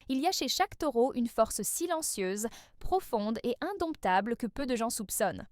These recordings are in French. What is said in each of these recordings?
Il y a chez chaque taureau une force silencieuse, profonde et indomptable que peu de gens soupçonnent.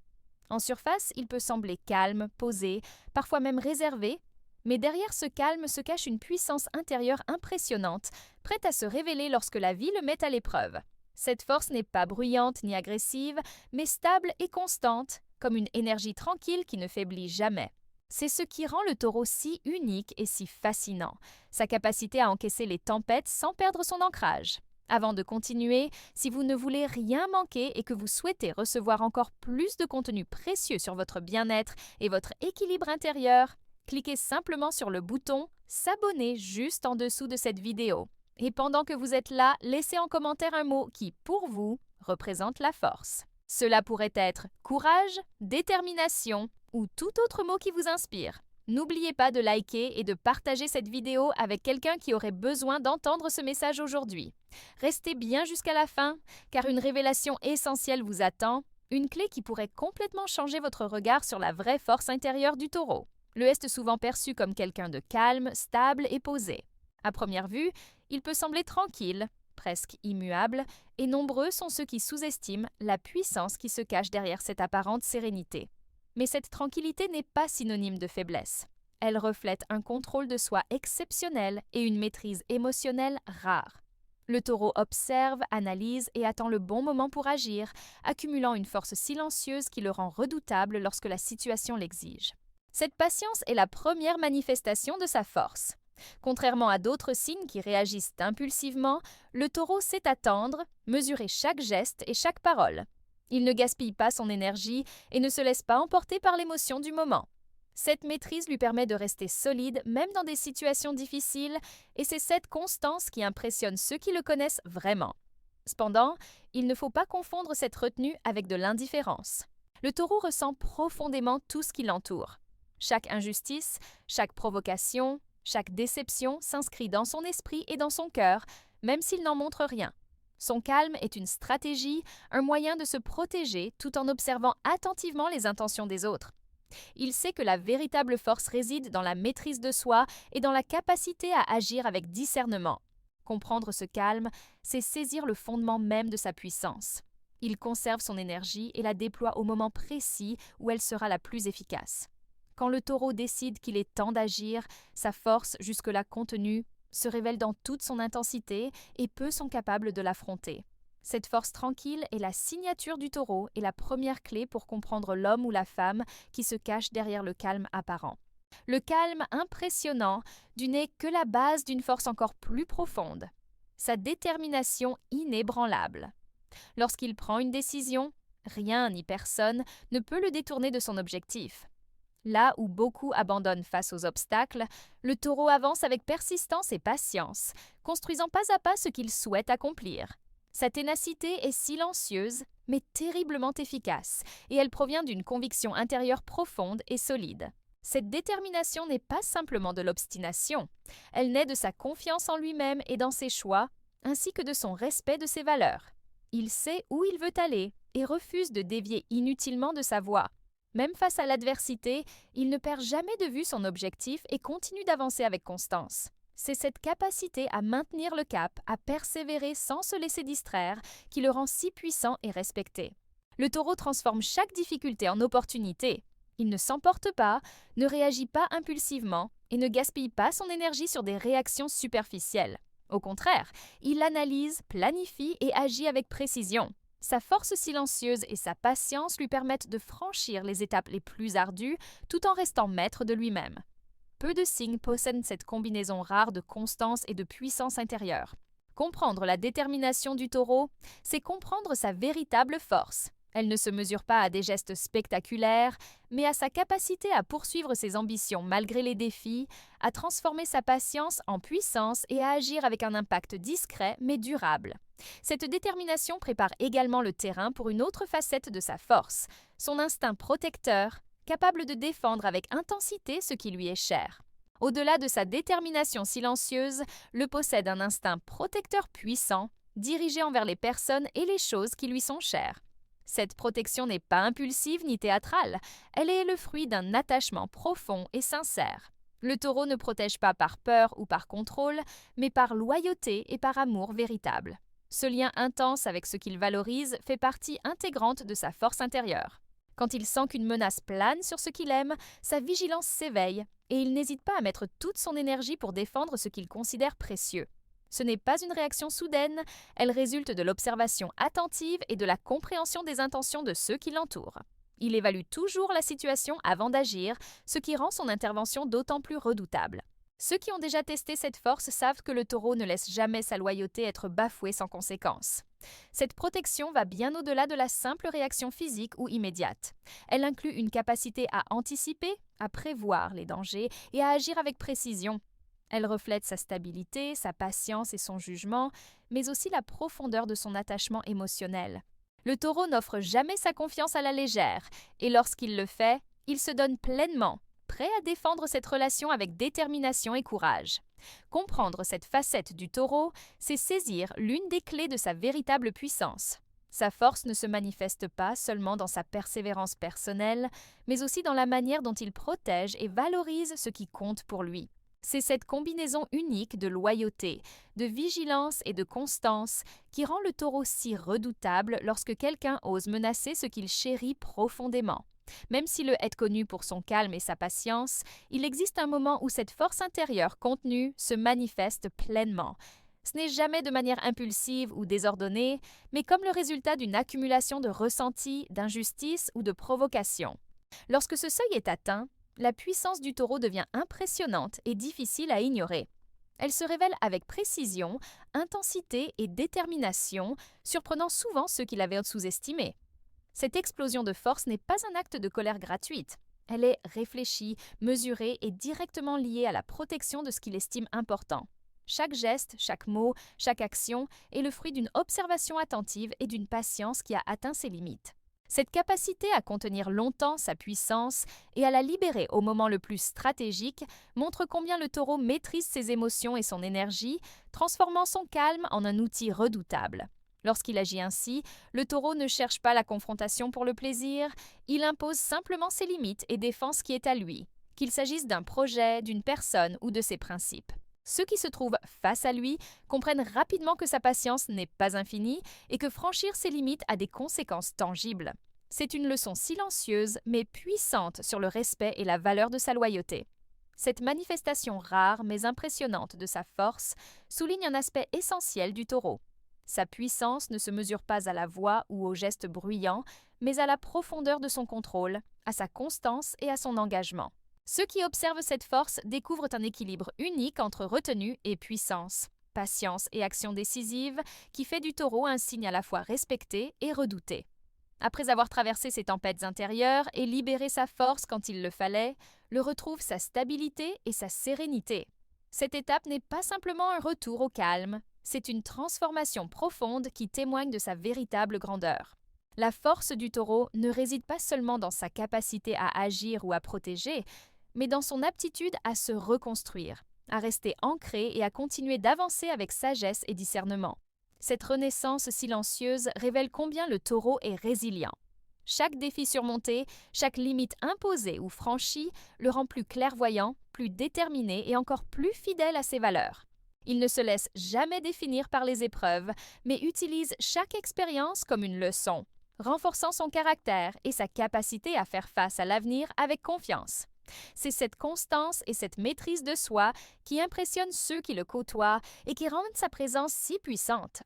En surface, il peut sembler calme, posé, parfois même réservé, mais derrière ce calme se cache une puissance intérieure impressionnante, prête à se révéler lorsque la vie le met à l'épreuve. Cette force n'est pas bruyante ni agressive, mais stable et constante, comme une énergie tranquille qui ne faiblit jamais. C'est ce qui rend le taureau si unique et si fascinant, sa capacité à encaisser les tempêtes sans perdre son ancrage. Avant de continuer, si vous ne voulez rien manquer et que vous souhaitez recevoir encore plus de contenu précieux sur votre bien-être et votre équilibre intérieur, cliquez simplement sur le bouton « S'abonner » juste en dessous de cette vidéo. Et pendant que vous êtes là, laissez en commentaire un mot qui, pour vous, représente la force. Cela pourrait être courage, détermination ou tout autre mot qui vous inspire. N'oubliez pas de liker et de partager cette vidéo avec quelqu'un qui aurait besoin d'entendre ce message aujourd'hui. Restez bien jusqu'à la fin, car une révélation essentielle vous attend, une clé qui pourrait complètement changer votre regard sur la vraie force intérieure du taureau. Le est souvent perçu comme quelqu'un de calme, stable et posé. À première vue, il peut sembler tranquille, presque immuable, et nombreux sont ceux qui sous-estiment la puissance qui se cache derrière cette apparente sérénité. Mais cette tranquillité n'est pas synonyme de faiblesse. Elle reflète un contrôle de soi exceptionnel et une maîtrise émotionnelle rare. Le taureau observe, analyse et attend le bon moment pour agir, accumulant une force silencieuse qui le rend redoutable lorsque la situation l'exige. Cette patience est la première manifestation de sa force. Contrairement à d'autres signes qui réagissent impulsivement, le taureau sait attendre, mesurer chaque geste et chaque parole. Il ne gaspille pas son énergie et ne se laisse pas emporter par l'émotion du moment. Cette maîtrise lui permet de rester solide même dans des situations difficiles et c'est cette constance qui impressionne ceux qui le connaissent vraiment. Cependant, il ne faut pas confondre cette retenue avec de l'indifférence. Le taureau ressent profondément tout ce qui l'entoure. Chaque injustice, chaque provocation, chaque déception s'inscrit dans son esprit et dans son cœur, même s'il n'en montre rien. Son calme est une stratégie, un moyen de se protéger tout en observant attentivement les intentions des autres. Il sait que la véritable force réside dans la maîtrise de soi et dans la capacité à agir avec discernement. Comprendre ce calme, c'est saisir le fondement même de sa puissance. Il conserve son énergie et la déploie au moment précis où elle sera la plus efficace. Quand le taureau décide qu'il est temps d'agir, sa force, jusque-là contenue, se révèle dans toute son intensité et peu sont capables de l'affronter. Cette force tranquille est la signature du taureau et la première clé pour comprendre l'homme ou la femme qui se cache derrière le calme apparent. Le calme impressionnant n'est que la base d'une force encore plus profonde. Sa détermination inébranlable. Lorsqu'il prend une décision, rien ni personne ne peut le détourner de son objectif. Là où beaucoup abandonnent face aux obstacles, le taureau avance avec persistance et patience, construisant pas à pas ce qu'il souhaite accomplir. Sa ténacité est silencieuse, mais terriblement efficace, et elle provient d'une conviction intérieure profonde et solide. Cette détermination n'est pas simplement de l'obstination, elle naît de sa confiance en lui-même et dans ses choix, ainsi que de son respect de ses valeurs. Il sait où il veut aller et refuse de dévier inutilement de sa voie. Même face à l'adversité, il ne perd jamais de vue son objectif et continue d'avancer avec constance. C'est cette capacité à maintenir le cap, à persévérer sans se laisser distraire, qui le rend si puissant et respecté. Le taureau transforme chaque difficulté en opportunité. Il ne s'emporte pas, ne réagit pas impulsivement et ne gaspille pas son énergie sur des réactions superficielles. Au contraire, il analyse, planifie et agit avec précision. Sa force silencieuse et sa patience lui permettent de franchir les étapes les plus ardues tout en restant maître de lui-même. Peu de signes possèdent cette combinaison rare de constance et de puissance intérieure. Comprendre la détermination du taureau, c'est comprendre sa véritable force. Elle ne se mesure pas à des gestes spectaculaires, mais à sa capacité à poursuivre ses ambitions malgré les défis, à transformer sa patience en puissance et à agir avec un impact discret mais durable. Cette détermination prépare également le terrain pour une autre facette de sa force, son instinct protecteur, capable de défendre avec intensité ce qui lui est cher. Au-delà de sa détermination silencieuse, le possède un instinct protecteur puissant, dirigé envers les personnes et les choses qui lui sont chères. Cette protection n'est pas impulsive ni théâtrale, elle est le fruit d'un attachement profond et sincère. Le taureau ne protège pas par peur ou par contrôle, mais par loyauté et par amour véritable. Ce lien intense avec ce qu'il valorise fait partie intégrante de sa force intérieure. Quand il sent qu'une menace plane sur ce qu'il aime, sa vigilance s'éveille et il n'hésite pas à mettre toute son énergie pour défendre ce qu'il considère précieux. Ce n'est pas une réaction soudaine, elle résulte de l'observation attentive et de la compréhension des intentions de ceux qui l'entourent. Il évalue toujours la situation avant d'agir, ce qui rend son intervention d'autant plus redoutable. Ceux qui ont déjà testé cette force savent que le taureau ne laisse jamais sa loyauté être bafouée sans conséquence. Cette protection va bien au-delà de la simple réaction physique ou immédiate. Elle inclut une capacité à anticiper, à prévoir les dangers et à agir avec précision. Elle reflète sa stabilité, sa patience et son jugement, mais aussi la profondeur de son attachement émotionnel. Le taureau n'offre jamais sa confiance à la légère, et lorsqu'il le fait, il se donne pleinement, prêt à défendre cette relation avec détermination et courage. Comprendre cette facette du taureau, c'est saisir l'une des clés de sa véritable puissance. Sa force ne se manifeste pas seulement dans sa persévérance personnelle, mais aussi dans la manière dont il protège et valorise ce qui compte pour lui. C'est cette combinaison unique de loyauté, de vigilance et de constance qui rend le taureau si redoutable lorsque quelqu'un ose menacer ce qu'il chérit profondément. Même s'il est connu pour son calme et sa patience, il existe un moment où cette force intérieure contenue se manifeste pleinement. Ce n'est jamais de manière impulsive ou désordonnée, mais comme le résultat d'une accumulation de ressentis, d'injustice ou de provocation. Lorsque ce seuil est atteint, la puissance du taureau devient impressionnante et difficile à ignorer. Elle se révèle avec précision, intensité et détermination, surprenant souvent ceux qui l'avaient sous-estimée. Cette explosion de force n'est pas un acte de colère gratuite. Elle est réfléchie, mesurée et directement liée à la protection de ce qu'il estime important. Chaque geste, chaque mot, chaque action est le fruit d'une observation attentive et d'une patience qui a atteint ses limites. Cette capacité à contenir longtemps sa puissance et à la libérer au moment le plus stratégique montre combien le taureau maîtrise ses émotions et son énergie, transformant son calme en un outil redoutable. Lorsqu'il agit ainsi, le taureau ne cherche pas la confrontation pour le plaisir, il impose simplement ses limites et défend ce qui est à lui, qu'il s'agisse d'un projet, d'une personne ou de ses principes. Ceux qui se trouvent face à lui comprennent rapidement que sa patience n'est pas infinie et que franchir ses limites a des conséquences tangibles. C'est une leçon silencieuse mais puissante sur le respect et la valeur de sa loyauté. Cette manifestation rare mais impressionnante de sa force souligne un aspect essentiel du taureau. Sa puissance ne se mesure pas à la voix ou aux gestes bruyants, mais à la profondeur de son contrôle, à sa constance et à son engagement. Ceux qui observent cette force découvrent un équilibre unique entre retenue et puissance, patience et action décisive, qui fait du taureau un signe à la fois respecté et redouté. Après avoir traversé ses tempêtes intérieures et libéré sa force quand il le fallait, le retrouve sa stabilité et sa sérénité. Cette étape n'est pas simplement un retour au calme, c'est une transformation profonde qui témoigne de sa véritable grandeur. La force du taureau ne réside pas seulement dans sa capacité à agir ou à protéger, mais dans son aptitude à se reconstruire, à rester ancré et à continuer d'avancer avec sagesse et discernement. Cette renaissance silencieuse révèle combien le taureau est résilient. Chaque défi surmonté, chaque limite imposée ou franchie le rend plus clairvoyant, plus déterminé et encore plus fidèle à ses valeurs. Il ne se laisse jamais définir par les épreuves, mais utilise chaque expérience comme une leçon, renforçant son caractère et sa capacité à faire face à l'avenir avec confiance. C'est cette constance et cette maîtrise de soi qui impressionnent ceux qui le côtoient et qui rendent sa présence si puissante.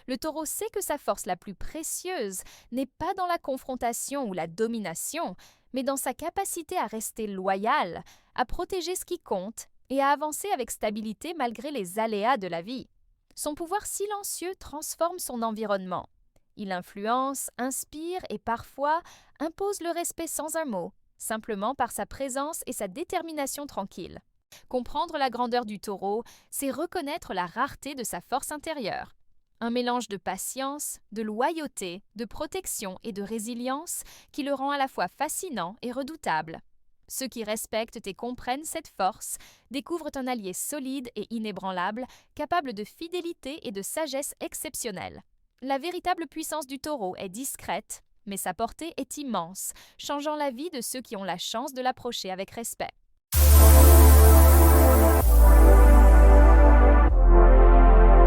Le taureau sait que sa force la plus précieuse n'est pas dans la confrontation ou la domination, mais dans sa capacité à rester loyal, à protéger ce qui compte et à avancer avec stabilité malgré les aléas de la vie. Son pouvoir silencieux transforme son environnement. Il influence, inspire et parfois impose le respect sans un mot, simplement par sa présence et sa détermination tranquille. Comprendre la grandeur du taureau, c'est reconnaître la rareté de sa force intérieure. Un mélange de patience, de loyauté, de protection et de résilience qui le rend à la fois fascinant et redoutable. Ceux qui respectent et comprennent cette force découvrent un allié solide et inébranlable, capable de fidélité et de sagesse exceptionnelle. La véritable puissance du taureau est discrète, mais sa portée est immense, changeant la vie de ceux qui ont la chance de l'approcher avec respect.